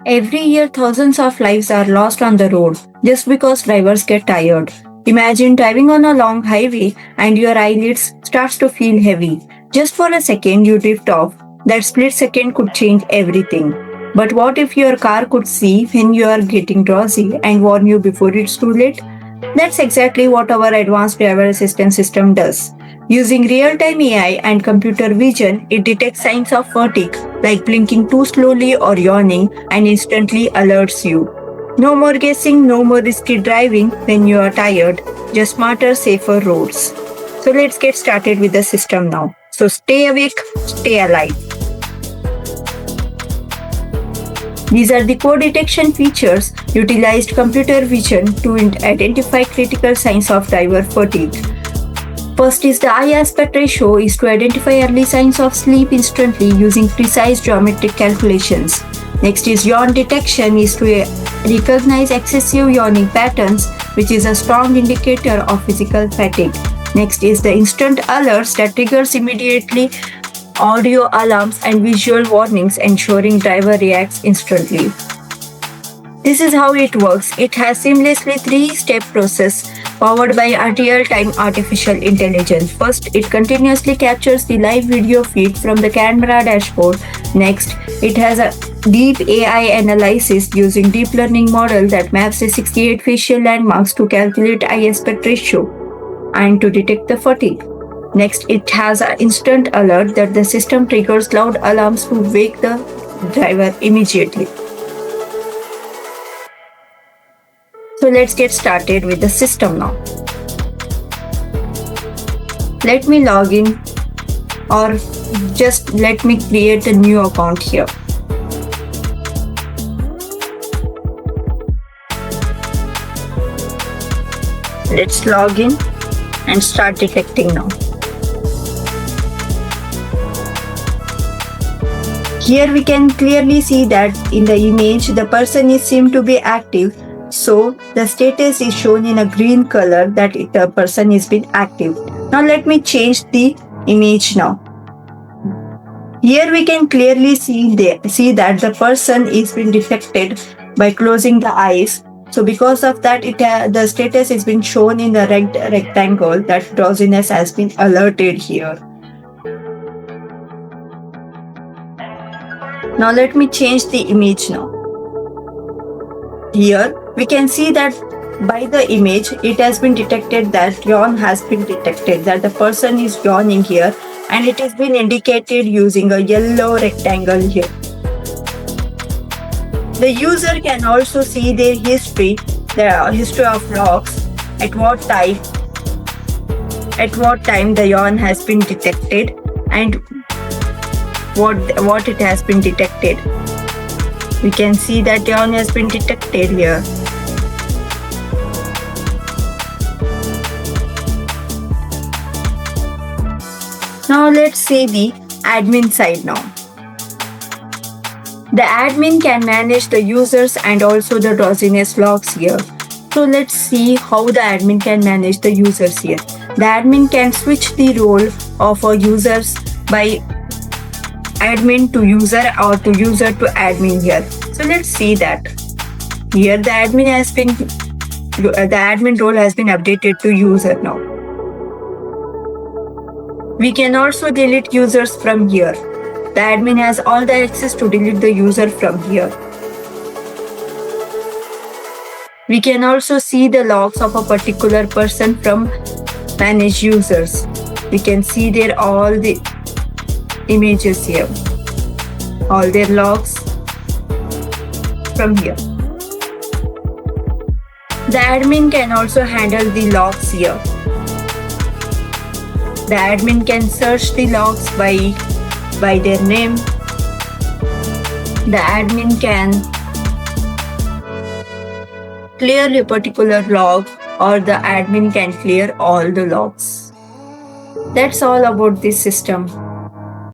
Every year, thousands of lives are lost on the road just because drivers get tired. Imagine driving on a long highway and your eyelids starts to feel heavy. Just for a second you drift off. That split second could change everything. But what if your car could see when you are getting drowsy and warn you before it's too late? That's exactly what our advanced driver assistance system does. Using real time AI and computer vision, it detects signs of fatigue, like blinking too slowly or yawning, and instantly alerts you. No more guessing, no more risky driving when you are tired, just smarter, safer roads. So let's get started with the system now. So stay awake, stay alive. These are the co-detection features utilized computer vision to identify critical signs of driver fatigue. First is the eye aspect ratio is to identify early signs of sleep instantly using precise geometric calculations. Next is yawn detection is to recognize excessive yawning patterns, which is a strong indicator of physical fatigue. Next is the instant alerts that triggers immediately audio alarms and visual warnings ensuring driver reacts instantly. This is how it works. It has seamlessly three-step process powered by a real-time artificial intelligence. First, it continuously captures the live video feed from the camera dashboard. Next, it has a deep AI analysis using deep learning model that maps the 68 facial landmarks to calculate eye aspect ratio and to detect the fatigue. Next, it has an instant alert that the system triggers loud alarms to wake the driver immediately. So let's get started with the system now. Let me log in, or just let me create a new account here. Let's log in and start detecting now. Here we can clearly see that in the image the person is seemed to be active, so the status is shown in a green color that the person is been active. Now let me change the image now. Here we can clearly see that the person is been detected by closing the eyes. So because of that, the status is been shown in the rectangle that drowsiness has been alerted here. Now let me change the image now. Here we can see that by the image it has been detected that yawn has been detected, that the person is yawning here, and it has been indicated using a yellow rectangle here. The user can also see their history, the history of logs, at what time the yawn has been detected and what it has been detected. We can see that yawn has been detected here. Now let's see the admin side now. The admin can manage the users and also the drowsiness logs here. So let's see how the admin can manage the users here. The admin can switch the role of a users by admin to user or to user to admin here. So let's see that. Here the admin role has been updated to user now. We can also delete users from here. The admin has all the access to delete the user from here. We can also see the logs of a particular person from manage users. We can see there all the images here, all their logs from here. The admin can also handle the logs here. The admin can search the logs by their name. The admin can clear a particular log, or the admin can clear all the logs. That's all about this system.